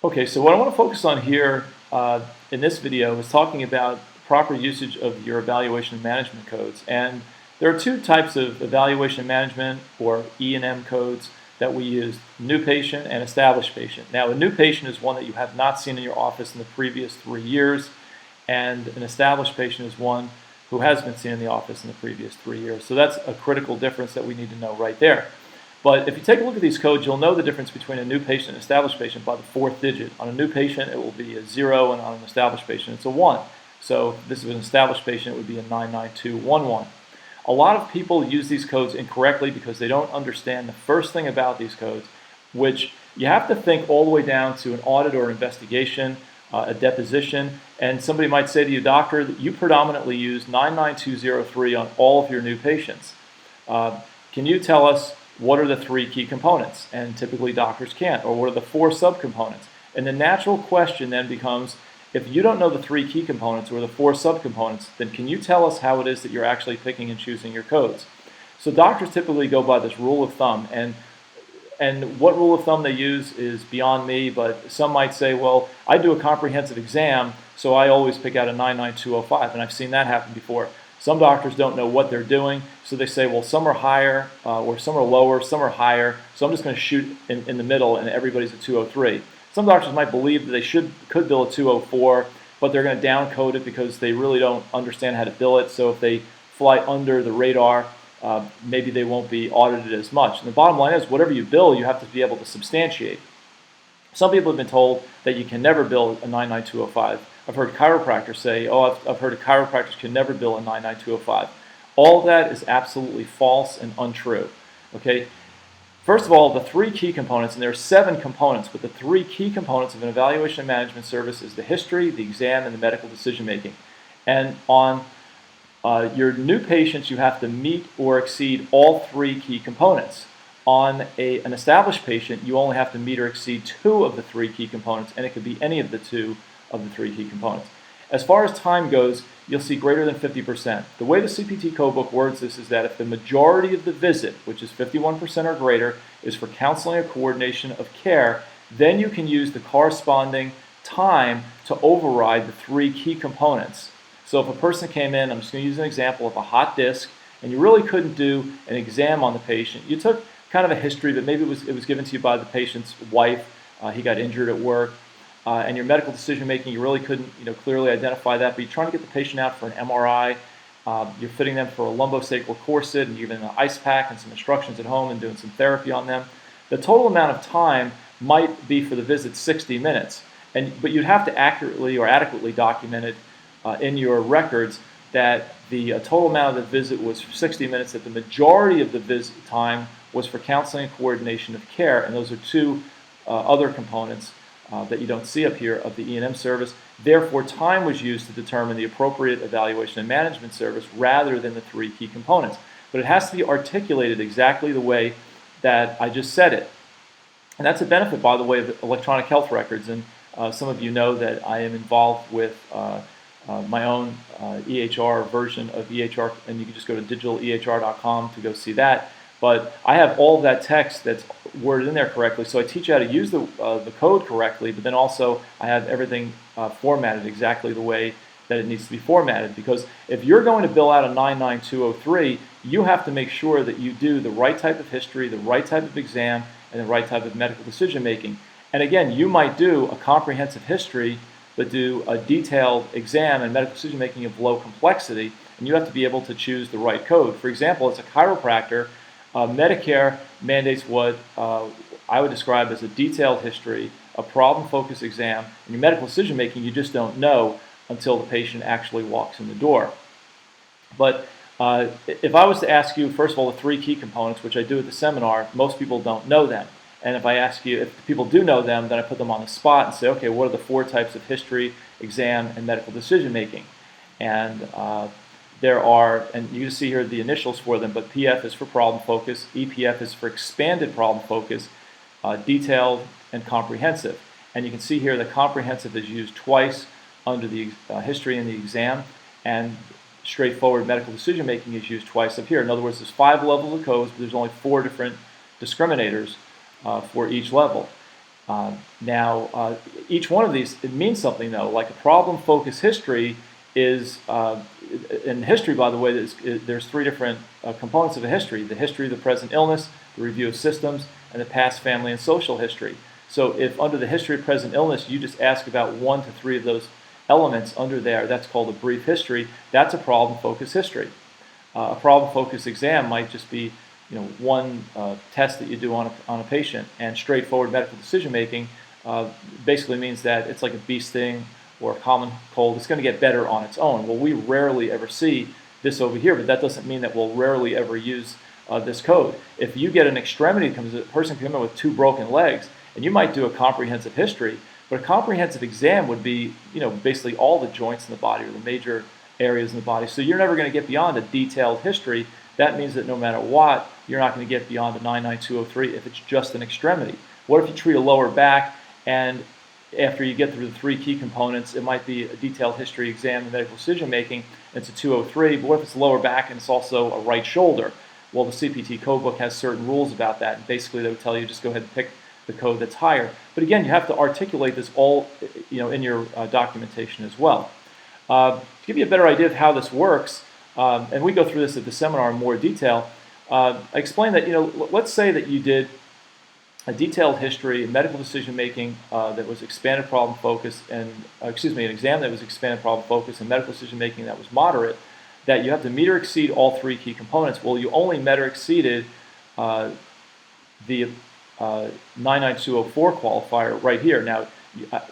Okay, so what I want to focus on here in this video is talking about proper usage of your evaluation management codes. And there are two types of evaluation management, or E&M codes, that we use: new patient and established patient. Now, a new patient is one that you have not seen in your office in the previous 3 years, and an established patient is one who has been seen in the office in the previous 3 years. So that's a critical difference that we need to know right there. But if you take a look at these codes, you'll know the difference between a new patient and established patient by the fourth digit. On a new patient, it will be a 0, and on an established patient, it's a 1. So if this is an established patient, it would be a 99211. A lot of people use these codes incorrectly because they don't understand the first thing about these codes, which you have to think all the way down to an audit or investigation, a deposition, and somebody might say to you, "Doctor, you predominantly use 99203 on all of your new patients. Can you tell us what are the 3 key components?" And typically doctors can't. Or what are the 4 subcomponents? And the natural question then becomes, if you don't know the 3 key components or the 4 subcomponents, then can you tell us how it is that you're actually picking and choosing your codes? So doctors typically go by this rule of thumb, and what rule of thumb they use is beyond me, but some might say, well, I do a comprehensive exam, so I always pick out a 99205, and I've seen that happen before. Some doctors don't know what they're doing, so they say, well, some are higher, or some are lower, some are higher, so I'm just going to shoot in the middle, and everybody's a 203. Some doctors might believe that they could bill a 204, but they're going to down code it because they really don't understand how to bill it. So if they fly under the radar, maybe they won't be audited as much. And the bottom line is, whatever you bill, you have to be able to substantiate. Some people have been told that you can never bill a 99205. I've heard chiropractors say, I've heard chiropractors can never bill a 99205. All of that is absolutely false and untrue. Okay. First of all, the 3 key components, and there are 7 components, but the 3 key components of an evaluation and management service is the history, the exam, and the medical decision making. And on your new patients, you have to meet or exceed all 3 key components. On an established patient, you only have to meet or exceed 2 of the 3 key components, and it could be any of the 2 of the 3 key components. As far as time goes, you'll see greater than 50%. The way the CPT code book words this is that if the majority of the visit, which is 51% or greater, is for counseling or coordination of care, then you can use the corresponding time to override the 3 key components. So if a person came in, I'm just going to use an example of a hot disc, and you really couldn't do an exam on the patient. You took kind of a history, but maybe it was given to you by the patient's wife. He got injured at work. And your medical decision making, you really couldn't clearly identify that, but you're trying to get the patient out for an MRI. You're fitting them for a lumbosacral corset and giving them an ice pack and some instructions at home and doing some therapy on them. The total amount of time might be for the visit 60 minutes, but you'd have to accurately or adequately document it in your records that the total amount of the visit was 60 minutes, that the majority of the visit time was for counseling and coordination of care, and those are 2 other components that you don't see up here of the E&M service. Therefore, time was used to determine the appropriate evaluation and management service rather than the 3 key components. But it has to be articulated exactly the way that I just said it. And that's a benefit, by the way, of electronic health records. And some of you know that I am involved with my own EHR version of EHR, and you can just go to digitalehr.com to go see that. But I have all of that text that's worded in there correctly, so I teach you how to use the code correctly, but then also I have everything formatted exactly the way that it needs to be formatted, because if you're going to bill out a 99203, you have to make sure that you do the right type of history, the right type of exam, and the right type of medical decision making. And again, you might do a comprehensive history, but do a detailed exam and medical decision making of low complexity, and you have to be able to choose the right code. For example, as a chiropractor, Medicare mandates what I would describe as a detailed history, a problem-focused exam, and your medical decision-making you just don't know until the patient actually walks in the door. But if I was to ask you, first of all, the 3 key components, which I do at the seminar, most people don't know them. And if I ask you, if people do know them, then I put them on the spot and say, okay, what are the 4 types of history, exam, and medical decision-making? And there are, and you can see here the initials for them, but PF is for problem focus, EPF is for expanded problem focus, detailed and comprehensive. And you can see here the comprehensive is used twice under the history and the exam, and straightforward medical decision making is used twice up here. In other words, there's 5 levels of codes, but there's only 4 different discriminators for each level. Now, each one of these, it means something though. Like a problem-focused history is, in history, by the way, there's three different components of a history: the history of the present illness, the review of systems, and the past family and social history. So if under the history of present illness, you just ask about 1 to 3 of those elements under there, that's called a brief history. That's a problem-focused history. A problem-focused exam might just be one test that you do on a patient, and straightforward medical decision making basically means that it's like a bee sting or a common cold. It's going to get better on its own. Well, we rarely ever see this over here, but that doesn't mean that we'll rarely ever use this code. If you get an extremity that comes, a person can come in with 2 broken legs, and you might do a comprehensive history, but a comprehensive exam would be basically all the joints in the body or the major areas in the body. So you're never going to get beyond a detailed history. That means that no matter what, you're not going to get beyond a 99203 if it's just an extremity. What if you treat a lower back, and after you get through the 3 key components, it might be a detailed history exam and medical decision making, and it's a 203, but what if it's lower back and it's also a right shoulder? Well, the CPT code book has certain rules about that, and basically they would tell you just go ahead and pick the code that's higher. But again, you have to articulate this all in your documentation as well. To give you a better idea of how this works, and we go through this at the seminar in more detail, I explained that, let's say that you did a detailed history, medical decision making that was expanded problem focus, and an exam that was expanded problem focus and medical decision making that was moderate, that you have to meet or exceed all 3 key components. Well, you only met or exceeded the 99204 qualifier right here. Now,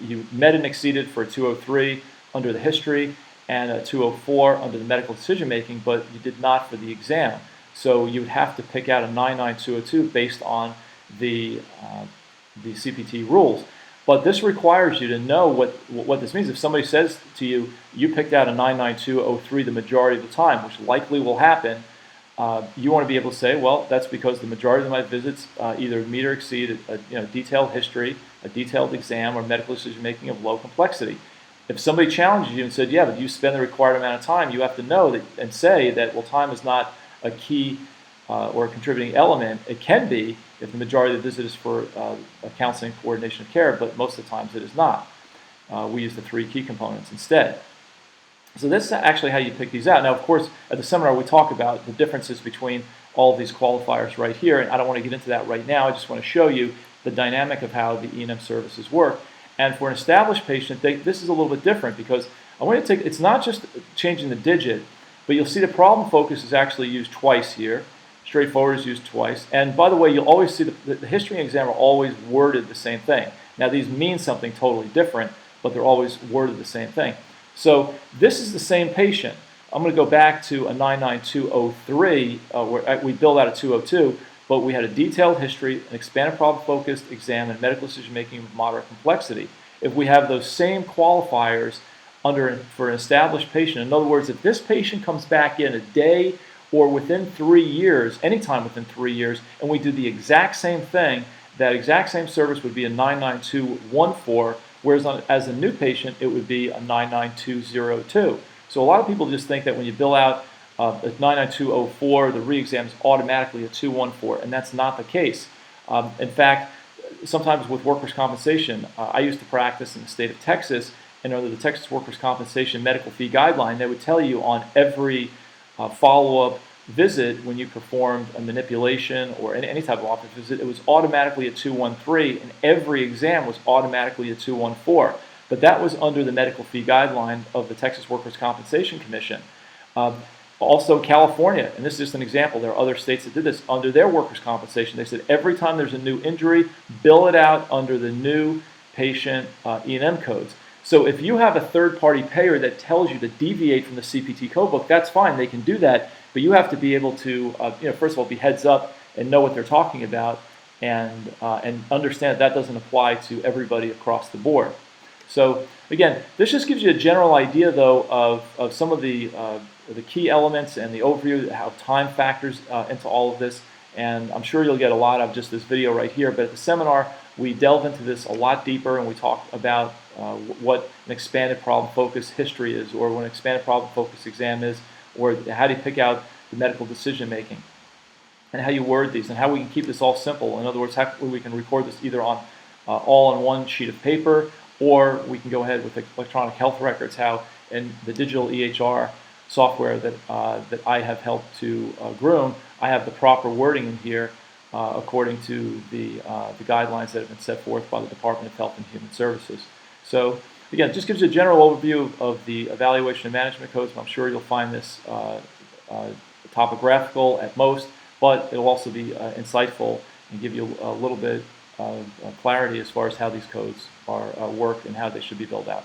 you met and exceeded for a 203 under the history and a 204 under the medical decision making, but you did not for the exam. So you would have to pick out a 99202 based on the CPT rules. But this requires you to know what this means. If somebody says to you, you picked out a 99203 the majority of the time, which likely will happen, you want to be able to say, well, that's because the majority of my visits either meet or exceed a detailed history, a detailed exam, or medical decision making of low complexity. If somebody challenges you and said, yeah, but you spend the required amount of time, you have to know that and say that, well, time is not a key or a contributing element. It can be if the majority of the visit is for counseling, coordination of care, but most of the times it is not. We use the 3 key components instead. So this is actually how you pick these out. Now, of course, at the seminar we talk about the differences between all of these qualifiers right here, and I don't want to get into that right now. I just want to show you the dynamic of how the E&M services work. And for an established patient, this is a little bit different because I want to it's not just changing the digit, but you'll see the problem focus is actually used twice here. Straightforward is used twice. And by the way, you'll always see the history and exam are always worded the same thing. Now, these mean something totally different, but they're always worded the same thing. So this is the same patient. I'm going to go back to a 99203 where we billed out a 202, but we had a detailed history, an expanded problem-focused exam, and medical decision-making with moderate complexity. If we have those same qualifiers for an established patient, in other words, if this patient comes back in a day or within 3 years, anytime within 3 years, and we do the exact same thing, that exact same service would be a 99214, whereas as a new patient, it would be a 99202. So a lot of people just think that when you bill out a 99204, the re-exam is automatically a 214, and that's not the case. In fact, sometimes with workers' compensation, I used to practice in the state of Texas, and under the Texas Workers' Compensation Medical Fee Guideline, they would tell you on every follow-up visit when you performed a manipulation or any type of office visit, it was automatically a 213, and every exam was automatically a 214. But that was under the medical fee guideline of the Texas Workers' Compensation Commission. Also California, and this is just an example, there are other states that did this, under their workers' compensation, they said every time there's a new injury, bill it out under the new patient E&M codes. So if you have a third-party payer that tells you to deviate from the CPT code book, that's fine, they can do that, but you have to be able to, first of all, be heads up and know what they're talking about, and understand that doesn't apply to everybody across the board. So again, this just gives you a general idea, though, of some of the key elements and the overview, how time factors into all of this. And I'm sure you'll get a lot out of just this video right here. But at the seminar, we delve into this a lot deeper, and we talk about what an expanded problem focus history is, or what an expanded problem focus exam is, or how do you pick out the medical decision making, and how you word these, and how we can keep this all simple. In other words, how we can record this either on all on one sheet of paper, or we can go ahead with electronic health records, how in the digital EHR software that I have helped to groom, I have the proper wording in here according to the guidelines that have been set forth by the Department of Health and Human Services. So again, it just gives you a general overview of the evaluation and management codes. I'm sure you'll find this topographical at most, but it'll also be insightful and give you a little bit of clarity as far as how these codes are work and how they should be built out.